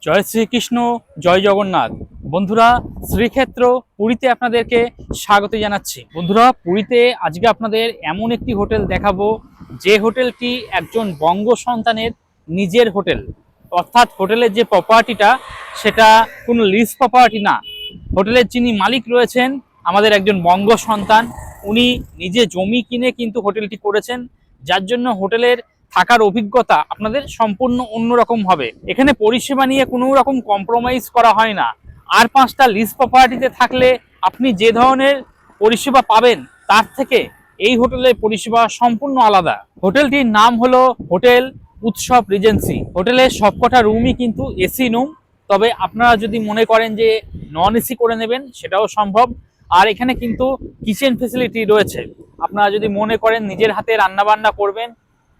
জয় শ্রীকৃষ্ণ, জয় জগন্নাথ। বন্ধুরা, শ্রীক্ষেত্র পুরীতে আপনাদেরকে স্বাগত জানাচ্ছি। বন্ধুরা, পুরীতে আজকে আপনাদের এমন একটি হোটেল দেখাবো যে হোটেলটি একজন বঙ্গ সন্তানের নিজের হোটেল। অর্থাৎ হোটেলের যে প্রপার্টিটা সেটা কোনো লিজ প্রপার্টি না। হোটেলের যিনি মালিক রয়েছেন আমাদের একজন বঙ্গ সন্তান। উনি নিজে জমি কিনে কিন্তু হোটেলটি করেছেন, যার জন্য হোটেলের থাকার অভিজ্ঞতা আপনাদের সম্পূর্ণ অন্যরকম হবে। এখানে পরিষেবা নিয়ে কোনো রকম কম্প্রোমাইজ করা হয় না। আর 5টা লিজ প্রপার্টিতে থাকলে আপনি যে ধরনের পরিষেবা পাবেন তার থেকে এই হোটেলের পরিষেবা সম্পূর্ণ আলাদা। হোটেলটির নাম হলো হোটেল উৎসব রিজেন্সি। হোটেলের সবকটা রুমই কিন্তু এসি রুম, তবে আপনারা যদি মনে করেন যে নন এসি করে নেবেন সেটাও সম্ভব। আর এখানে কিন্তু কিচেন ফেসিলিটি রয়েছে। আপনারা যদি মনে করেন নিজের হাতে রান্না বান্না করবেন,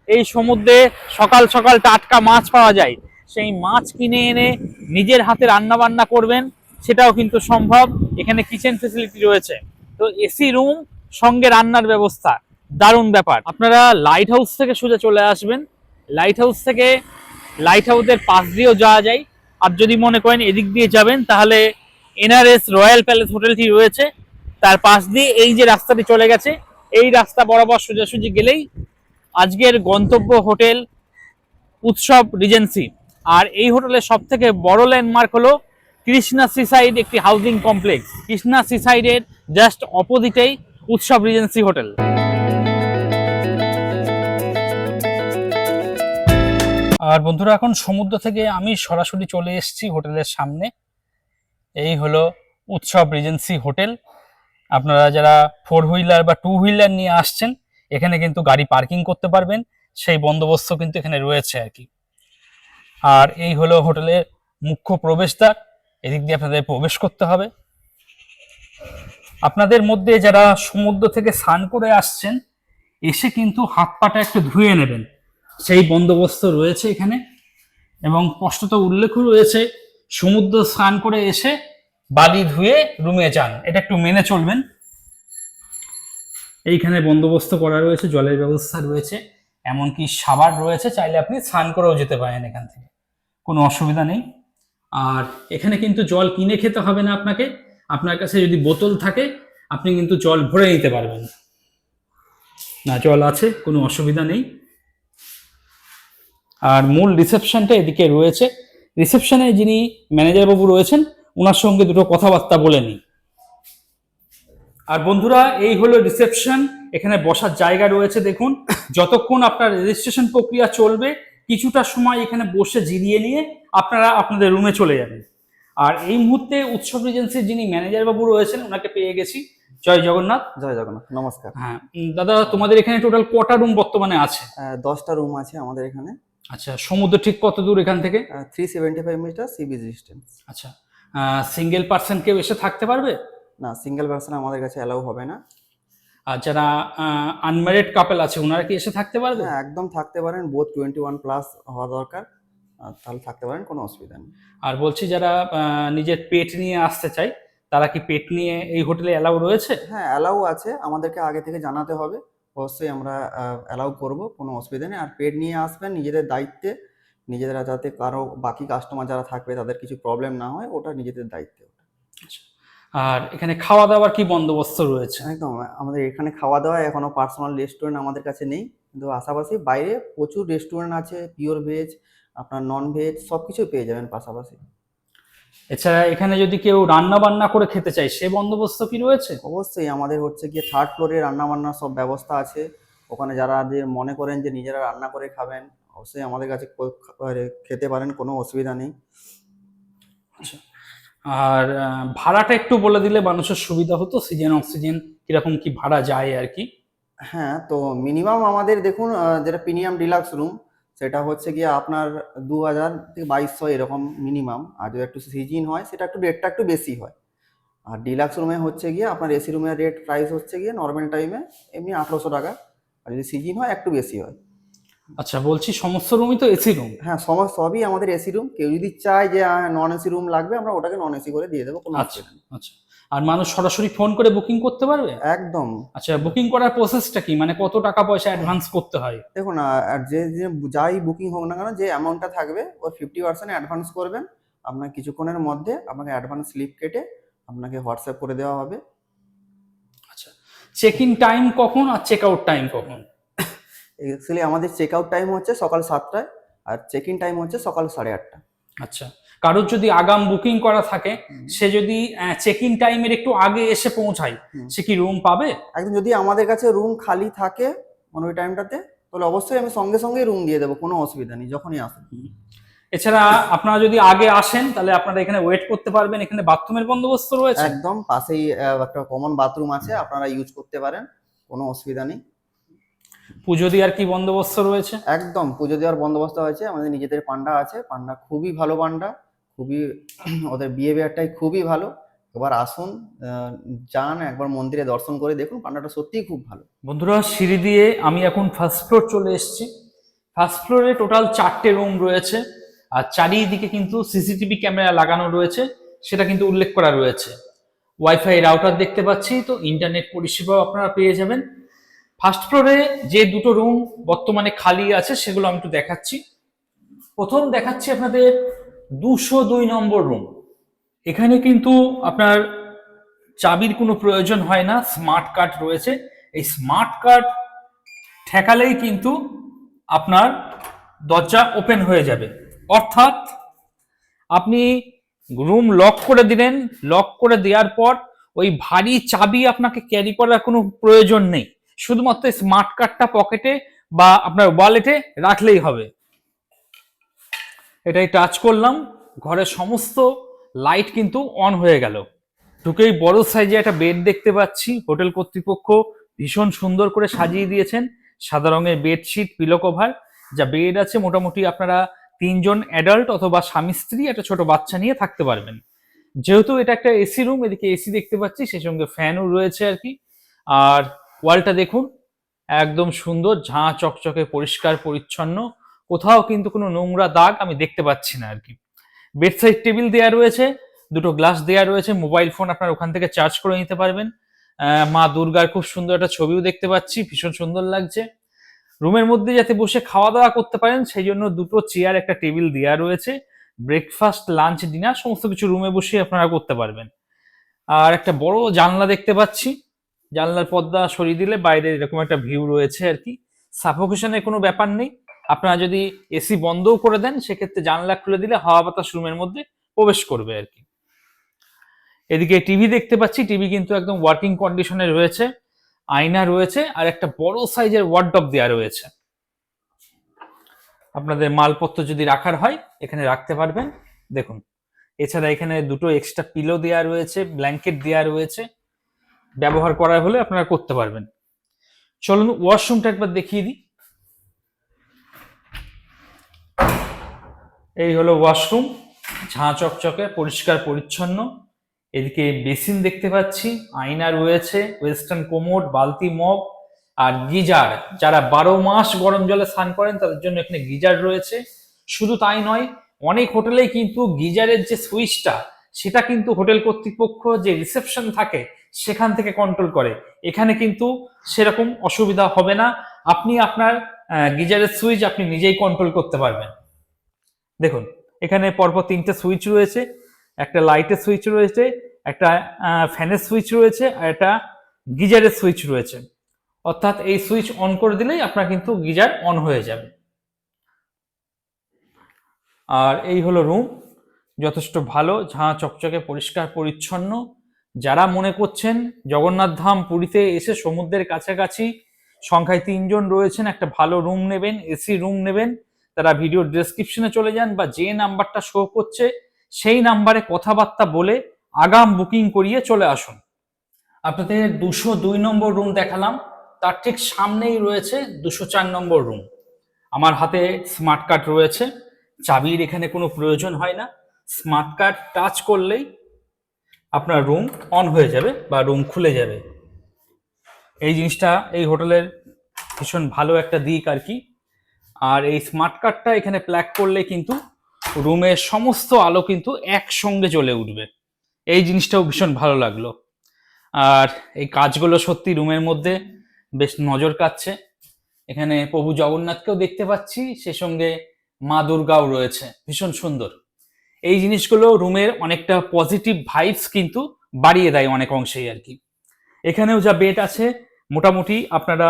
এই সমুদ্রে সকাল সকাল টাটকা মাছ পাওয়া যায়, সেই মাছ কিনে এনে নিজের হাতে রান্না বান্না করবেন, সেটাও কিন্তু সম্ভব। এখানে কিচেন ফেসিলিটি রয়েছে। তো এসি রুম সঙ্গে রান্নার ব্যবস্থা, দারুণ ব্যাপার। আপনারা লাইট হাউস থেকে সোজা চলে আসবেন। লাইট হাউস থেকে লাইট হাউসের পাশ দিয়েও যাওয়া যায়। আর যদি মনে করেন এদিক দিয়ে যাবেন তাহলে এনআরএস রয়্যাল প্যালেস হোটেলটি রয়েছে, তার পাশ দিয়ে এই যে রাস্তাটি চলে গেছে, এই রাস্তা বরাবর সোজাসুজি গেলেই আজকের গন্তব্য হোটেল উৎসব রিজেন্সি। আর এই হোটেলের সব থেকে বড় ল্যান্ডমার্ক হলো কৃষ্ণা সিসাইড, একটি হাউজিং কমপ্লেক্স। কৃষ্ণা সিসাইডের জাস্ট অপোজিটেই উৎসব রিজেন্সি হোটেল। আর বন্ধুরা, এখন সমুদ্র থেকে আমি সরাসরি চলে এসেছি হোটেলের সামনে। এই হলো উৎসব রিজেন্সি হোটেল। আপনারা যারা 4 হুইলার বা 2 হুইলার নিয়ে আসছেন, এখানে কিন্তু গাড়ি পার্কিং করতে পারবেন, সেই বন্দোবস্ত কিন্তু এখানে রয়েছে আর কি। আর এই হলো হোটেলের মুখ্য প্রবেশদ্বার, এদিক দিয়ে আপনাদের প্রবেশ করতে হবে। আপনাদের মধ্যে যারা সমুদ্র থেকে স্নান করে আসছেন, এসে কিন্তু হাত পাটা একটু ধুয়ে নেবেন, সেই বন্দোবস্ত রয়েছে এখানে। এবং স্পষ্টত উল্লেখ রয়েছে সমুদ্র স্নান করে এসে বালি ধুয়ে রুমে যান, এটা একটু মেনে চলবেন। এইখানে বন্দোবস্ত করা রয়েছে, জলের ব্যবস্থা রয়েছে, এমনকি সাবান রয়েছে, চাইলে আপনি স্নান করেও যেতে পারেন এখান থেকে, কোনো অসুবিধা নেই। আর এখানে কিন্তু জল কিনে খেতে হবে না আপনাকে। আপনার কাছে যদি বোতল থাকে আপনি কিন্তু জল ভরে নিতে পারবেন। না, জল আছে, কোনো অসুবিধা নেই। আর মূল রিসেপশনটা এদিকে রয়েছে। রিসেপশনে যিনি ম্যানেজার বাবু রয়েছেন, ওনার সঙ্গে দুটো কথাবার্তা বলে নিই। আর বন্ধুরা, এই হলো রিসেপশন। এখানে বসার জায়গা রয়েছে দেখুন। যতক্ষণ আপনার রেজিস্ট্রেশন প্রক্রিয়া চলবে, কিছুটা সময় এখানে বসে জিরিয়ে নিয়ে আপনারা আপনাদের রুমে চলে যাবেন। আর এই মুহূর্তে উৎসব রিজেন্সির যিনি ম্যানেজার বাবু রয়েছেন, ওনাকে পেয়ে গেছি। জয় জগন্নাথ। জয় জগন্নাথ, নমস্কার। হ্যাঁ দাদা, তোমাদের এখানে টোটাল কটা রুম বর্তমানে আছে? 10টা রুম আছে আমাদের এখানে। আচ্ছা, সমুদ্র ঠিক কত দূর এখান থেকে? 375 মিটার সি বিচ ডিস্টেন্স। আচ্ছা, সিঙ্গেল পার্সন কেউ এসে থাকতে পারবে? না, সিঙ্গেল পার্সন আমাদের কাছে অ্যালাউ হবে না। আর যারা আনম্যারিড কাপল আছে, ওনারা কি এসে থাকতে পারবে? হ্যাঁ, একদম থাকতে পারেন। বোথ 21 প্লাস হওয়া দরকার, তাহলে থাকতে পারেন, কোনো অসুবিধা নেই। আর বলছি, যারা নিজের পেট নিয়ে আসতে চায়, তারা কি পেট নিয়ে এই হোটেলে অ্যালাউ রয়েছে? হ্যাঁ, অ্যালাউ আছে, আমাদেরকে আগে থেকে জানাতে হবে। অবশ্যই আমরা অ্যালাউ করব, কোনো অসুবিধা নেই। আর পেড নিয়ে আসবেন নিজেদের দায়িত্বে, নিজেরা, যাতে কারো বাকি কাস্টমার যারা থাকবে তাদের কিছু প্রবলেম না হয়, ওটা নিজেদের দায়িত্বে। আচ্ছা, আর এখানে খাওয়া দাওয়ার কি বন্দোবস্ত রয়েছে? একদম, আমাদের এখানে খাওয়া দাওয়া এখনো পার্সোনাল রেস্টুরেন্ট আমাদের কাছে নেই, কিন্তু পাশাপাশি বাইরে প্রচুর রেস্টুরেন্ট আছে, পিওর ভেজ, আপনার নন ভেজ সব কিছু পেয়ে যাবেন পাশাপাশি। এছাড়া এখানে যদি কেউ রান্না বান্না করে খেতে চায়, সে বন্দোবস্ত কি রয়েছে? অবশ্যই, আমাদের হচ্ছে গিয়ে 3rd ফ্লোরে রান্না বান্নার সব ব্যবস্থা আছে। ওখানে যারা যে মনে করেন যে নিজেরা রান্না করে খাবেন, অবশ্যই আমাদের কাছে খেতে পারেন, কোনো অসুবিধা নেই। আচ্ছা, আর ভাড়াটা একটু বলে দিলে মানুষের সুবিধা হতো, সিজন অক্সিজেন কিরকম কি ভাড়া যায় আর কি। হ্যাঁ, তো মিনিমাম আমাদের দেখুন, যেটা প্রিমিয়াম ডিলাক্স রুম, সেটা হচ্ছে গিয়ে আপনার 2000 থেকে 2200 এরকম মিনিমাম। আর যদি একটু সিজন হয় সেটা একটু রেটটা একটু বেশি হয়। আর ডিলাক্স রুমে হচ্ছে গিয়ে আপনার এসি রুমের রেট প্রাইস হচ্ছে গিয়ে নর্মাল টাইমে এমনি 1800 টাকা, আর যদি সিজন হয় একটু বেশি হয়। আচ্ছা, বলছি সমস্ত রুমই তো এসি রুম? হ্যাঁ, সবই আমাদের এসি রুম। কেউ যদি চায় যে নন এসি রুম লাগবে, আমরা ওটাকে নন এসি করে দিয়ে দেবো, কোনো আচ্ছা অসুবিধা নেই। আচ্ছা। আর মানুষ সরাসরি ফোন করে বুকিং করতে পারবে? একদম। আচ্ছা, বুকিং করার প্রসেসটা কি, মানে কত টাকা পয়সা অ্যাডভান্স করতে হয়? দেখুন, আর যে যাই বুকিং হোক না কেন, যে অ্যামাউন্টটা থাকবে ওর 50% অ্যাডভান্স করবেন। আপনার কিছুক্ষণের মধ্যে আপনাকে অ্যাডভান্স স্লিপ কেটে আপনাকে হোয়াটসঅ্যাপ করে দেওয়া হবে। আচ্ছা, চেক ইন টাইম কখন আর চেক আউট টাইম কখন? অ্যাকচুয়ালি আমাদের চেক আউট টাইম হচ্ছে সকাল 7টায়, আর চেক ইন টাইম হচ্ছে সকাল 8:30। আচ্ছা, কারোর যদি আগাম বুকিং করা থাকে, সে যদি চেক ইন টাইমের একটু আগে এসে পৌঁছায়, সে কি রুম পাবে? একদম, যদি আমাদের কাছে রুম খালি থাকে মানে ওই টাইমটাতে, তাহলে অবশ্যই আমি সঙ্গে সঙ্গে রুম দিয়ে দেবো, কোনো অসুবিধা নেই, যখনই আসুন। এছাড়া আপনারা যদি আগে আসেন তাহলে আপনারা এখানে ওয়েট করতে পারবেন, এখানে বাথরুমের বন্দোবস্ত রয়েছে। একদম পাশেই একটা কমন বাথরুম আছে, আপনারা ইউজ করতে পারেন, কোনো অসুবিধা নেই। পুজো দেওয়ার কি বন্দোবস্ত রয়েছে? একদম পুজো দেওয়ার বন্দোবস্ত হয়েছে, আমাদের নিজেদের পান্ডা আছে, পান্ডা খুবই ভালো পান্ডা, খুবই ওদের বিহেভিয়ারটাই খুবই ভালো। এবার আসুন, যান একবার মন্দিরে দর্শন করে দেখুন, পান্ডাটা সত্যিই খুব ভালো। বন্ধুরা, সিঁড়ি দিয়ে আমি এখন ফার্স্ট ফ্লোর চলে এসেছি। ফার্স্ট ফ্লোরে টোটাল 4টে রুম রয়েছে, আর চারিদিকে কিন্তু সিসিটিভি ক্যামেরা লাগানো রয়েছে, সেটা কিন্তু উল্লেখ করা রয়েছে। ওয়াইফাই রাউটার দেখতে পাচ্ছি, তো ইন্টারনেট পরিষেবাও আপনারা পেয়ে যাবেন। ফার্স্ট ফ্লোরে যে দুটো রুম বর্তমানে খালি আছে সেগুলো আমি একটু দেখাচ্ছি। প্রথম দেখাচ্ছি আপনাদের 202 নম্বর রুম। এখানে কিন্তু আপনার চাবির কোনো প্রয়োজন হয় না, স্মার্ট কার্ড রয়েছে। এই স্মার্ট কার্ড ঠেকালেই কিন্তু আপনার দরজা ওপেন হয়ে যাবে, অর্থাৎ আপনি রুম লক করে দিলেন, লক করে দেওয়ার পর ওই ভারী চাবি আপনাকে ক্যারি করার কোনো প্রয়োজন নেই, শুধুমাত্র স্মার্ট কার্ডটা পকেটে বা আপনার ওয়ালেটে রাখলেই হবে। এটাই টাচ করলাম, ঘরের সমস্ত লাইট কিন্তু অন হয়ে গেল। ঢুকেই বড় সাইজে একটা বেড দেখতে পাচ্ছি, হোটেল কর্তৃপক্ষ ভীষণ সুন্দর করে সাজিয়ে দিয়েছেন। সাদা রঙের বেডশিট, পিলো কভার, যা বেড আছে মোটামুটি আপনারা 3জন অ্যাডাল্ট অথবা স্বামী স্ত্রী একটা ছোট বাচ্চা নিয়ে থাকতে পারবেন। যেহেতু এটা একটা এসি রুম, এদিকে এসি দেখতে পাচ্ছি, সেই সঙ্গে ফ্যানও রয়েছে আর কি। আর ওয়ালটা দেখুন, একদম সুন্দর, ঝাঁ চকচকে, পরিষ্কার পরিচ্ছন্ন, কোথাও কিন্তু কোনো নোংরা দাগ আমি দেখতে পাচ্ছি না আর কি। বেডসাইড টেবিল দেওয়া রয়েছে, দুটো গ্লাস দেওয়া রয়েছে, মোবাইল ফোন আপনার ওখান থেকে চার্জ করে নিতে পারবেন। মা দুর্গার খুব সুন্দর একটা ছবিও দেখতে পাচ্ছি, ভীষণ সুন্দর লাগছে। রুমের মধ্যে যাতে বসে খাওয়া দাওয়া করতে পারেন সেই জন্য দুটো চেয়ার, একটা টেবিল দেওয়া রয়েছে। ব্রেকফাস্ট, লাঞ্চ, ডিনার সমস্ত কিছু রুমে বসে আপনারা করতে পারবেন। আর একটা বড় জানলা দেখতে পাচ্ছি, জানলার পর্দা সরিয়ে দিলে বাইরে এরকম একটা ভিউ রয়েছে আর কি। সাফোকেশনের কোনো ব্যাপার নেই, আপনারা যদি এসি বন্ধও করে দেন সেক্ষেত্রে জানলা খুলে দিলে হাওয়া বাতাস রুমের মধ্যে প্রবেশ করবে আর কি। এদিকে টিভি দেখতে পাচ্ছি, টিভি কিন্তু একদম ওয়ার্কিং কন্ডিশনে রয়েছে, আয়না রয়েছে, আর একটা বড় সাইজের ওয়ার্ডরোব দেওয়া রয়েছে। আপনাদের মালপত্র যদি রাখার হয় এখানে রাখতে পারবেন, দেখুন। এছাড়া এখানে দুটো এক্সট্রা পিলো দেওয়া রয়েছে, ব্ল্যাঙ্কেট দেওয়া রয়েছে, ব্যবহার করার হলে আপনারা করতে পারবেন। চলুন ওয়াশরুমটা একবার দেখিয়ে দিই। এই হলো ওয়াশরুম, ঝাঁ চকচকে, পরিষ্কার পরিচ্ছন্ন। এদিকে বেসিন দেখতে পাচ্ছি, আয়না রয়েছে, ওয়েস্টার্ন কোমোড, বালতি, মগ, আর গিজার। যারা 12 মাস গরম জলে স্নান করেন তাদের জন্য এখানে গিজার রয়েছে। শুধু তাই নয়, অনেক হোটেলেই কিন্তু গিজারের যে সুইচটা সেটা কিন্তু হোটেল কর্তৃপক্ষ যে রিসেপশন থাকে সেখান থেকে কন্ট্রোল করে। এখানে কিন্তু সেরকম অসুবিধা হবে না, আপনি আপনার গিজারের সুইচ আপনি নিজেই কন্ট্রোল করতে পারবেন। দেখুন, এখানে পরপর 3টে সুইচ রয়েছে, একটা লাইটের সুইচ রয়েছে, একটা ফ্যানের সুইচ রয়েছে, আর একটা গিজারের সুইচ রয়েছে। অর্থাৎ এই সুইচ অন করে দিলেই আপনার কিন্তু গিজার অন হয়ে যাবে। আর এই হলো রুম, যথেষ্ট ভালো, ঝাঁ চকচকে, পরিষ্কার পরিচ্ছন্ন। যারা মনে করছেন জগন্নাথ ধাম পুরীতে এসে সমুদ্রের কাছাকাছি সংখ্যায় 3জন রয়েছেন, একটা ভালো রুম নেবেন, এসি রুম নেবেন, তারা ভিডিও ডেসক্রিপশনে চলে যান বা যে নাম্বারটা শো করছে সেই নাম্বারে কথাবার্তা বলে আগাম বুকিং করিয়ে চলে আসুন। আপনাদের 202 নম্বর রুম দেখালাম, তার ঠিক সামনেই রয়েছে 204 নম্বর রুম। আমার হাতে স্মার্ট কার্ড রয়েছে, চাবির এখানে কোনো প্রয়োজন হয় না, স্মার্ট কার্ড টাচ করলেই আপনার রুম অন হয়ে যাবে বা রুম খুলে যাবে। এই জিনিসটা এই হোটেলের ভীষণ ভালো একটা দিক আর কি। আর এই স্মার্ট কার্ডটা এখানে প্লাগ করলে কিন্তু রুমের সমস্ত আলো কিন্তু একসঙ্গে জ্বলে উঠবে, এই জিনিসটাও ভীষণ ভালো লাগলো। আর এই কাজগুলো সত্যি রুমের মধ্যে বেশ নজর কাটছে। এখানে প্রভু জগন্নাথকেও দেখতে পাচ্ছি, সে সঙ্গে মা দুর্গাও রয়েছে, ভীষণ সুন্দর। এই জিনিসগুলো রুমের অনেকটা পজিটিভ ভাইবস কিন্তু বাড়িয়ে দেয় অনেক অংশেই আর কি। এখানেও যা বেড আছে মোটামুটি আপনারা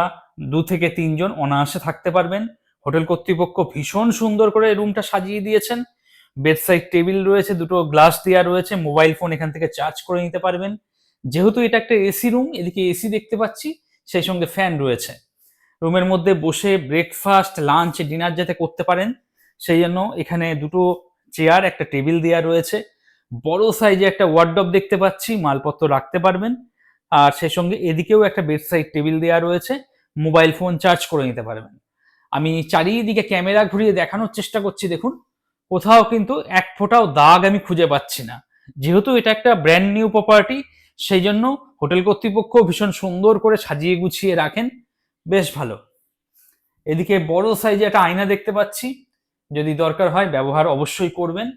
2 থেকে 3 জন অনায়াসে থাকতে পারবেন। হোটেল কর্তৃপক্ষ ভীষণ সুন্দর করে রুমটা সাজিয়ে দিয়েছেন। বেড সাইড টেবিল রয়েছে, দুটো গ্লাস দেওয়া রয়েছে, মোবাইল ফোন এখান থেকে চার্জ করে নিতে পারবেন। যেহেতু এটা একটা এসি রুম, এদিকে এসি দেখতে পাচ্ছি, সেই সঙ্গে ফ্যান রয়েছে। রুমের মধ্যে বসে ব্রেকফাস্ট, লাঞ্চ, ডিনার যাতে করতে পারেন সেই জন্য এখানে দুটো চেয়ার, একটা টেবিল দেওয়া রয়েছে। বড় সাইজে একটা ওয়ার্ডরোব দেখতে পাচ্ছি, মালপত্র রাখতে পারবেন। আর সেই সঙ্গে এদিকেও একটা বেড সাইড টেবিল দেওয়া রয়েছে, মোবাইল ফোন চার্জ করে নিতে পারবেন। আমি চারিদিকে ক্যামেরা ঘুরিয়ে দেখানোর চেষ্টা করছি, দেখুন কোথাও কিন্তু এক ফোঁটাও দাগ আমি খুঁজে পাচ্ছি না। যেহেতু এটা একটা ব্র্যান্ড নিউ প্রপার্টি, সেই জন্য হোটেল কর্তৃপক্ষ ভীষণ সুন্দর করে সাজিয়ে গুছিয়ে রাখেন, বেশ ভালো। এদিকে বড় সাইজে একটা আয়না দেখতে পাচ্ছি, যদি দরকার হয় ব্যবহার অবশ্যই করবেন।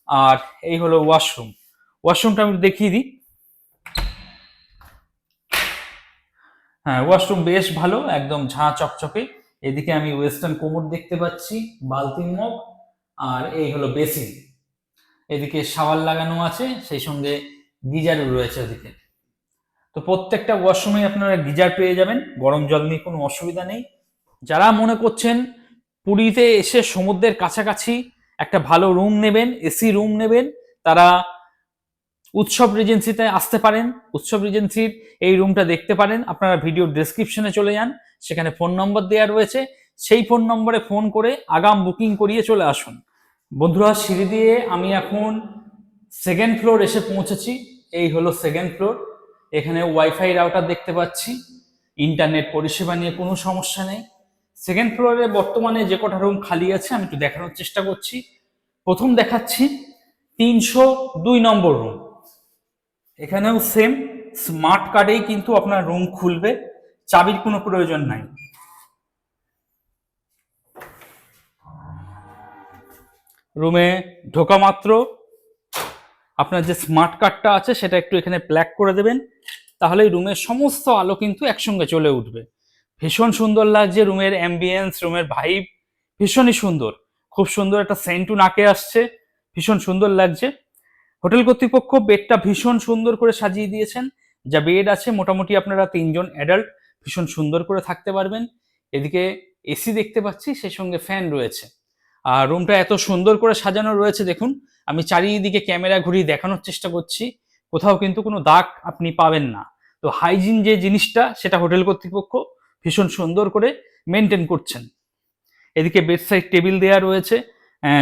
আর এই হলো ওয়াশরুম। ওয়াশরুমটা আমি দেখিয়ে দিই। হ্যাঁ, ওয়াশরুম বেশ ভালো, একদম ঝাঁ চকচকে। এদিকে আমি ওয়েস্টার্ন কোমোড দেখতে পাচ্ছি, বালতি মগ, আর এই হলো বেসিন। এদিকে শাওয়ার লাগানো আছে, সেই সঙ্গে গিজারও রয়েছে ওদিকে। তো প্রত্যেকটা ওয়াশরুমে আপনারা গিজার পেয়ে যাবেন, গরম জল নিয়ে কোনো অসুবিধা নেই। যারা মনে করছেন পুরীতে এসে সমুদ্রের কাছাকাছি একটা ভালো রুম নেবেন, এসি রুম নেবেন, তারা উৎসব রিজেন্সিতে আসতে পারেন। উৎসব রিজেন্সির এই রুমটা দেখতে পারেন। আপনারা ভিডিও ডেসক্রিপশনে চলে যান, সেখানে ফোন নম্বর দেওয়া রয়েছে, সেই ফোন নম্বরে ফোন করে আগাম বুকিং করিয়ে চলে আসুন। বন্ধুরা, সিঁড়ি দিয়ে আমি এখন সেকেন্ড ফ্লোর এসে পৌঁছেছি। এই হলো সেকেন্ড ফ্লোর। এখানে ওয়াইফাই রাউটার দেখতে পাচ্ছি, ইন্টারনেট পরিষেবা নিয়ে কোনো সমস্যা নেই। সেকেন্ড ফ্লোরে বর্তমানে যে কটা রুম খালি আছে আমি একটু দেখানোর চেষ্টা করছি। প্রথম দেখাচ্ছি 302 নম্বর রুম। এখানেও সেম স্মার্ট কার্ডেই কিন্তু আপনার রুম খুলবে, চাবির কোনো প্রয়োজন নাই। রুমে ঢোকা মাত্র আপনার যে স্মার্ট কার্ডটা আছে সেটা একটু এখানে প্ল্যাক করে দেবেন, তাহলে রুমের সমস্ত আলো কিন্তু একসঙ্গে চলে উঠবে। ভীষণ সুন্দর লাগছে রুমের অ্যাম্বিয়েন্স, রুমের ভাইব ভীষণই সুন্দর। খুব সুন্দর একটা সেন্টু নাকে আসছে, ভীষণ সুন্দর লাগছে। হোটেল কর্তৃপক্ষ বেডটা ভীষণ সুন্দর করে সাজিয়ে দিয়েছেন। যা বেড আছে মোটামুটি আপনারা 3 জন অ্যাডাল্ট ভীষণ সুন্দর করে থাকতে পারবেন। এদিকে এসি দেখতে পাচ্ছি, সেই সঙ্গে ফ্যান রয়েছে। আর রুমটা এত সুন্দর করে সাজানো রয়েছে, দেখুন আমি চারিদিকে ক্যামেরা ঘুরিয়ে দেখানোর চেষ্টা করছি, কোথাও কিন্তু কোনো দাগ আপনি পাবেন না। তো হাইজিন যে জিনিসটা সেটা হোটেল কর্তৃপক্ষ ভীষণ সুন্দর করে মেনটেন করছেন। এদিকে বেড সাইড টেবিল দেওয়া রয়েছে,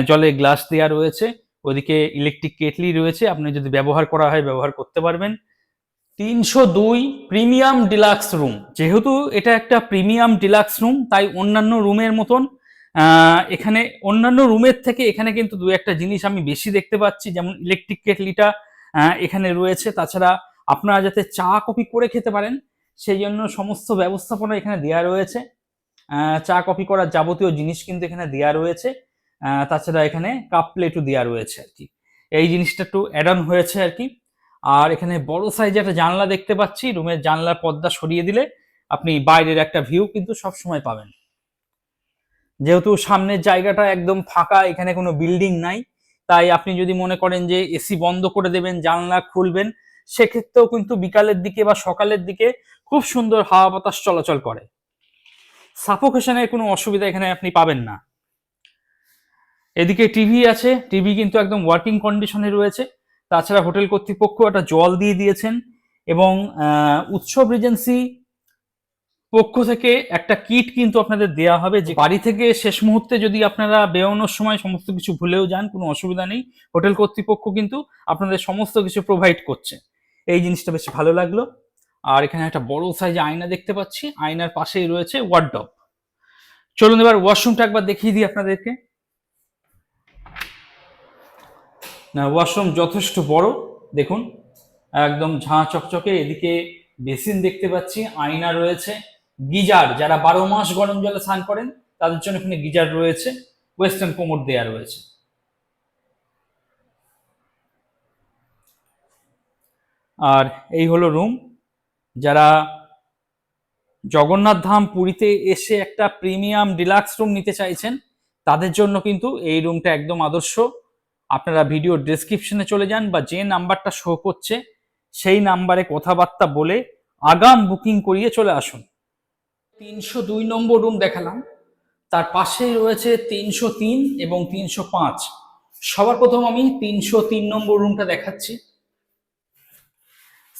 জলে গ্লাস দেওয়া রয়েছে, ওদিকে ইলেকট্রিক কেটলি রয়েছে, আপনি যদি ব্যবহার করা হয় ব্যবহার করতে পারবেন। 302 প্রিমিয়াম ডিলাক্স রুম। যেহেতু এটা একটা প্রিমিয়াম ডিলাক্স রুম, তাই অন্যান্য রুমের মতন এখানে অন্যান্য রুমের থেকে এখানে কিন্তু দু একটা জিনিস আমি বেশি দেখতে পাচ্ছি, যেমন ইলেকট্রিক কেটলিটা এখানে রয়েছে। তাছাড়া আপনারা যাতে চা কফি করে খেতে পারেন সেই জন্য সমস্ত ব্যবস্থাপনা এখানে দেওয়া রয়েছে। চা কফি করার যাবতীয় জিনিস কিন্তু এখানে দেওয়া রয়েছে। তাছাড়া এখানে কাপ প্লেটও দেওয়া রয়েছে আর কি। এই জিনিসটা একটু অ্যাড অন হয়েছে আর কি। আর এখানে বড় সাইজে একটা জানলা দেখতে পাচ্ছি, রুমের জানলার পর্দা সরিয়ে দিলে আপনি বাইরের একটা ভিউ কিন্তু সব সময় পাবেন। যেহেতু সামনের জায়গাটা একদম ফাঁকা, এখানে কোনো বিল্ডিং নাই, তাই আপনি যদি মনে করেন যে এসি বন্ধ করে দেবেন, জানলা খুলবেন, সেক্ষেত্রেও কিন্তু বিকালের দিকে বা সকালের দিকে খুব সুন্দর হাওয়া বাতাস চলাচল করে। সাফোকেশনের কোনো অসুবিধা এখানে আপনি পাবেন না। এদিকে টিভি আছে, টিভি কিন্তু একদম ওয়ার্কিং কন্ডিশনে রয়েছে। তাছাড়া হোটেল কর্তৃপক্ষ একটা জল দিয়ে দিয়েছেন, এবং উৎসব রিজেন্সি পক্ষ থেকে একটা কিট কিন্তু আপনাদের দেওয়া হবে, যে বাড়ি থেকে শেষ মুহূর্তে যদি আপনারা বেরোনোর সময় সমস্ত কিছু ভুলেও যান কোনো অসুবিধা নেই, হোটেল কর্তৃপক্ষ কিন্তু আপনাদের সমস্ত কিছু প্রোভাইড করছে। এই জিনিসটা বেশ ভালো লাগলো। আর এখানে একটা বড় সাইজে আয়না দেখতে পাচ্ছি, আয়নার পাশেই রয়েছে ওয়ার্ডরোব। চলুন এবার ওয়াশরুমটা একবার দেখিয়ে দিই আপনাদেরকে। না, ওয়াশরুম যথেষ্ট বড়, দেখুন একদম ঝাঁ চকচকে। এদিকে বেসিন দেখতে পাচ্ছি, আয়না রয়েছে, গিজার, যারা 12 মাস গরম জলে স্নান করেন তাদের জন্য এখানে গিজার রয়েছে, ওয়েস্টার্ন কোমোড দেওয়া রয়েছে। আর এই হলো রুম। যারা জগন্নাথ ধাম পুরীতে এসে একটা প্রিমিয়াম ডিলাক্স রুম নিতে চাইছেন তাদের জন্য কিন্তু এই রুমটা একদম আদর্শ। আপনারা ভিডিও ডেসক্রিপশনে চলে যান বা যে নাম্বারটা শো করছে সেই নাম্বারে কথাবার্তা বলে আগাম বুকিং করিয়ে চলে আসুন। 302 নম্বর রুম দেখালাম, তার পাশেই রয়েছে 303 এবং 305। সবার প্রথম আমি 303 নম্বর রুমটা দেখাচ্ছি।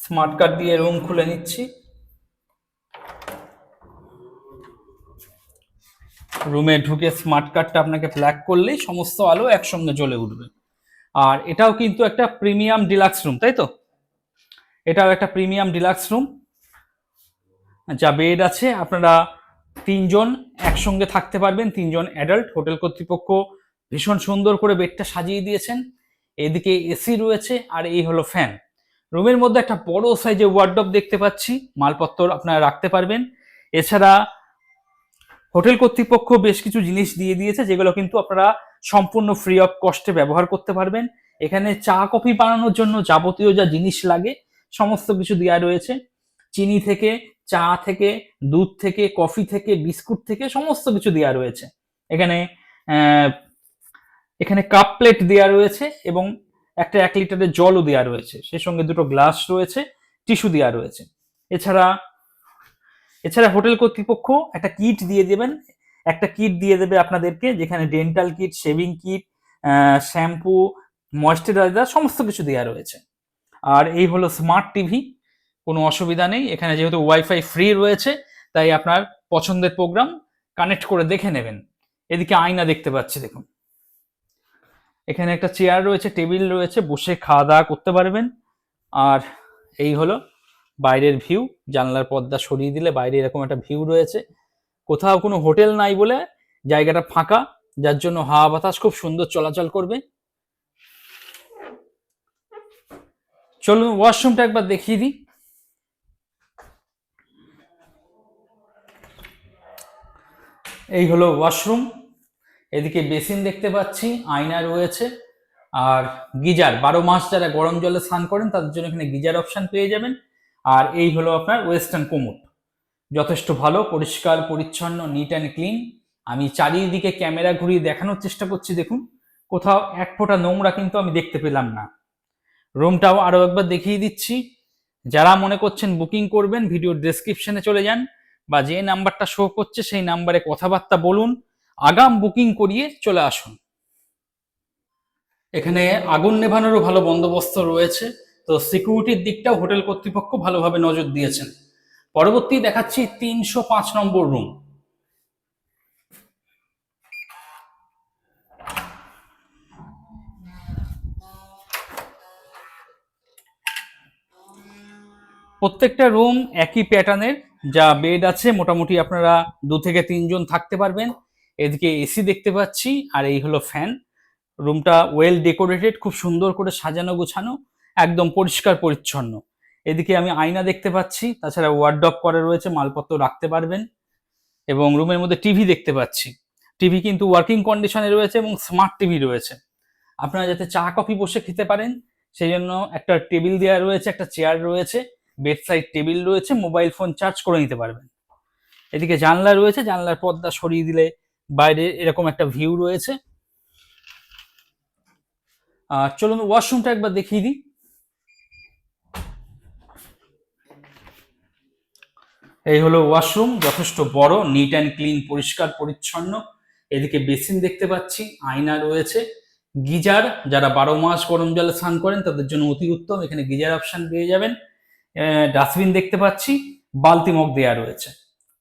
স্মার্ট কার্ড দিয়ে রুম খুলে নিচ্ছি। রুমে ঢুকে স্মার্ট কার্ডটা আপনাকে প্লাগ করলেই সমস্ত আলো একসঙ্গে জ্বলে উঠবে। আর এটাও কিন্তু একটা প্রিমিয়াম ডিলাক্স রুম, তাই তো? এটাও একটা প্রিমিয়াম ডিলাক্স রুম, যা বেড আছে। আপনারা 3 জন একসঙ্গে থাকতে পারবেন, 3 জন অ্যাডাল্ট। হোটেল কর্তৃপক্ষ ভীষণ সুন্দর করে বেডটা সাজিয়ে দিয়েছেন। এদিকে এসি রয়েছে আর এই হলো ফ্যান। রুমের মধ্যে একটা বড় সাইজে ওয়ার্ডরোব দেখতে পাচ্ছি, মালপত্র আপনারা রাখতে পারবেন। এছাড়া হোটেল কর্তৃপক্ষ বেশ কিছু জিনিস দিয়ে দিয়েছে যেগুলো কিন্তু আপনারা সম্পূর্ণ ফ্রি অফ কস্টে ব্যবহার করতে পারবেন। এখানে চা কফি বানানোর জন্য যাবতীয় যা জিনিস লাগে সমস্ত কিছু দেওয়া রয়েছে। চিনি থেকে, চা থেকে, দুধ থেকে, কফি থেকে, বিস্কুট থেকে সমস্ত কিছু দেওয়া রয়েছে। এখানে এখানে কাপ প্লেট দেওয়া রয়েছে এবং একটা 1 লিটারের জলও দেওয়া রয়েছে। সেই সঙ্গে দুটো গ্লাস রয়েছে, টিস্যু দেওয়া রয়েছে। এছাড়া হোটেল কর্তৃপক্ষ একটা কিট দিয়ে দেবেন। একটা কিট দিয়ে দেবে আপনাদেরকে, যেখানে dental kit, shaving kit, shampoo, moisturiser সমস্ত কিছু দেওয়া রয়েছে। আর এই হলো স্মার্ট টিভি, কোনো অসুবিধা নেই। এখানে যেহেতু ওয়াইফাই ফ্রি রয়েছে তাই আপনার পছন্দের প্রোগ্রাম কানেক্ট করে দেখে নেবেন। এদিকে আয়না দেখতে পাচ্ছি, দেখুন। এখানে একটা চেয়ার রয়েছে, টেবিল রয়েছে, বসে খাওয়া দাওয়া করতে পারবেন। আর এই হলো বাইরের ভিউ। জানলার পর্দা সরিয়ে দিলে বাইরে এরকম একটা ভিউ রয়েছে। কোথাও কোনো হোটেল নাই বলে জায়গাটা ফাঁকা, যার জন্য হাওয়া বাতাস খুব সুন্দর চলাচল করবে। চলুন ওয়াশরুমটা একবার দেখিয়ে দিই। এই হলো ওয়াশরুম। এদিকে বেসিন দেখতে পাচ্ছি, আয়না রয়েছে আর গিজার। 12 মাস যারা গরম জলে স্নান করেন তাদের জন্য এখানে গিজার অপশন পেয়ে যাবেন। আর এই হলো আপনার ওয়েস্টার্ন কোমোড, যথেষ্ট ভালো, পরিষ্কার পরিচ্ছন্ন, নিট অ্যান্ড ক্লিন। আমি চারিদিকে ক্যামেরা ঘুরিয়ে দেখানোর চেষ্টা করছি, দেখুন। কোথাও এক ফোঁটা নোংরা কিন্তু আমি দেখতে পেলাম না। রুমটাও আরো একবার দেখিয়ে দিচ্ছি। যারা মনে করছেন বুকিং করবেন, ভিডিও ডেসক্রিপশনে চলে যান বা যে নাম্বারটা শো করছে সেই নাম্বারে কথাবার্তা বলুন, আগাম বুকিং করিয়ে চলে আসুন। এখানে আগুন নেভানোরও ভালো বন্দোবস্ত রয়েছে, তো সিকিউরিটির দিকটাও হোটেল কর্তৃপক্ষ ভালোভাবে নজর দিয়েছেন। পরবর্তী দেখাচ্ছি 305 নম্বর রুম। প্রত্যেকটা রুম একই প্যাটার্নের, যা বেড আছে মোটামুটি আপনারা 2 থেকে 3 জন থাকতে পারবেন। এদিকে এসি দেখতে পাচ্ছি আর এই হলো ফ্যান। রুমটা ওয়েল ডেকোরেটেড, খুব সুন্দর করে সাজানো গোছানো, একদম পরিষ্কার পরিচ্ছন্ন। এদিকে আমি আয়না দেখতে পাচ্ছি, তাছাড়া ওয়ার্ডরোব করা রয়েছে, মালপত্র রাখতে পারবেন। এবং রুমের মধ্যে টিভি দেখতে পাচ্ছি। টিভি কিন্তু ওয়ার্কিং কন্ডিশনে রয়েছে এবং স্মার্ট টিভি রয়েছে। আপনারা যাতে চা কফি বসে খেতে পারেন সেই জন্য একটা টেবিল দেওয়া রয়েছে, একটা চেয়ার রয়েছে, বেড সাইড টেবিল রয়েছে, মোবাইল ফোন চার্জ করে নিতে পারবেন। এদিকে জানলা রয়েছে, জানলার পর্দা সরিয়ে দিলে বাইরে এরকম একটা ভিউ রয়েছে। চলুন ওয়াশরুমটা একবার দেখিয়ে দিই। এই হলো ওয়াশরুম, যথেষ্ট বড়, নিট অ্যান্ড ক্লিন, পরিষ্কার পরিচ্ছন্ন। এদিকে বেসিন দেখতে পাচ্ছি, আয়না রয়েছে, গিজার। যারা 12 মাস গরম জলে স্নান করেন তাদের জন্য অতি উত্তম, এখানে গিজার অপশন পেয়ে যাবেন। ডাস্টবিন দেখতে পাচ্ছি, বালতি মগ দেওয়া রয়েছে।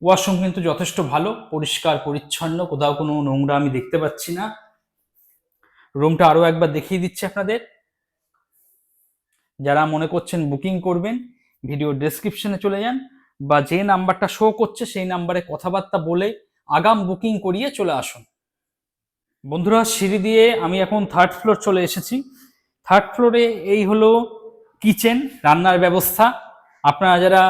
ওয়াশরুম কিন্তু যথেষ্ট ভালো, পরিষ্কার পরিচ্ছন্ন, কোথাও কোনো নোংরা আমি দেখতে পাচ্ছি না। রুমটা আরো একবার দেখিয়ে দিচ্ছি আপনাদের। যারা মনে করছেন বুকিং করবেন, ভিডিও ডেসক্রিপশনে চলে যান বা যে নাম্বারটা শো করছে সেই নাম্বারে কথাবার্তা বলে আগাম বুকিং করিয়ে চলে আসুন। বন্ধুরা, সিঁড়ি দিয়ে আমি এখন 3rd ফ্লোর চলে এসেছি। 3rd ফ্লোরে এই হলো কিচেন, রান্নার ব্যবস্থা। আপনারা যারা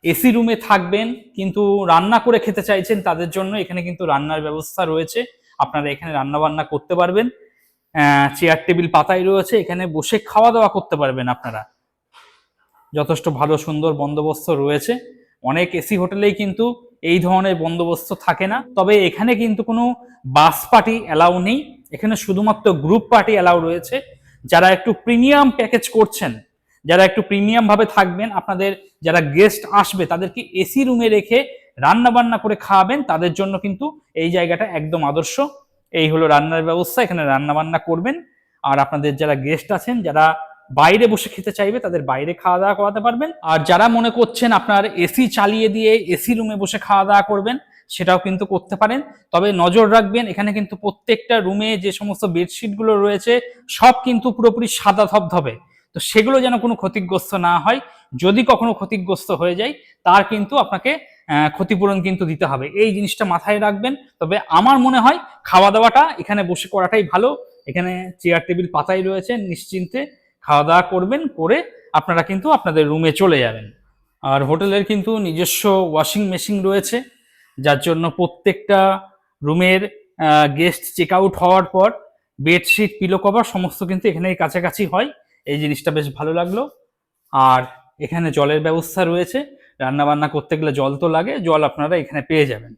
এসি রুমে থাকবেন কিন্তু রান্না করে খেতে চাইছেন তাদের জন্য এখানে কিন্তু রান্নার ব্যবস্থা রয়েছে। আপনারা এখানে রান্না বান্না করতে পারবেন। চেয়ার টেবিল পাতাই রয়েছে, এখানে বসে খাওয়া দাওয়া করতে পারবেন আপনারা। যথেষ্ট ভালো সুন্দর বন্দোবস্ত রয়েছে। অনেক এসি হোটেলেই কিন্তু এই ধরনের বন্দোবস্ত থাকে না, তবে এখানে কিন্তু কোনো বাস পার্টি অ্যালাউ নেই। এখানে শুধুমাত্র গ্রুপ পার্টি অ্যালাউ রয়েছে। যারা একটু প্রিমিয়াম প্যাকেজ করছেন, যারা একটু প্রিমিয়াম ভাবে থাকবেন, আপনাদের যারা গেস্ট আসবে তাদেরকে এসি রুমে রেখে রান্না বান্না করে খাওয়াবেন, তাদের জন্য কিন্তু এই জায়গাটা একদম আদর্শ। এই হলো রান্নার ব্যবস্থা, এখানে রান্না বান্না করবেন। আর আপনাদের যারা গেস্ট আছেন, যারা বাইরে বসে খেতে চাইবে, তাদের বাইরে খাওয়া দাওয়া করাতে পারবেন। আর যারা মনে করছেন আপনার এসি চালিয়ে দিয়ে এসি রুমে বসে খাওয়া দাওয়া করবেন, সেটাও কিন্তু করতে পারেন। তবে নজর রাখবেন, এখানে কিন্তু প্রত্যেকটা রুমে যে সমস্ত বেডশিট গুলো রয়েছে সব কিন্তু পুরোপুরি সাদা ধবধবে, তো সেগুলো যেন কোনো ক্ষতিগ্রস্ত না হয়। যদি কখনো ক্ষতিগ্রস্ত হয়ে যায়, তার কিন্তু আপনাকে ক্ষতিপূরণ কিন্তু দিতে হবে, এই জিনিসটা মাথায় রাখবেন। তবে আমার মনে হয় খাওয়া দাওয়াটা এখানে বসে করাটাই ভালো। এখানে চেয়ার টেবিল পাতাই রয়েছে, নিশ্চিন্তে খাওয়া দাওয়া করবেন, করে আপনারা কিন্তু আপনাদের রুমে চলে যাবেন। আর হোটেলের কিন্তু নিজস্ব ওয়াশিং মেশিন রয়েছে, যার জন্য প্রত্যেকটা রুমের গেস্ট চেক আউট হওয়ার পর বেডশিট, পিলো কভার সমস্ত কিন্তু এখানে কাছাকাছি হয়। এই জিনিসটা বেশ ভালো লাগলো। আর এখানে জলের ব্যবস্থা রয়েছে, রান্না বান্না করতে গেলে জল তো লাগে, জল আপনারা এখানে পেয়ে যাবেন।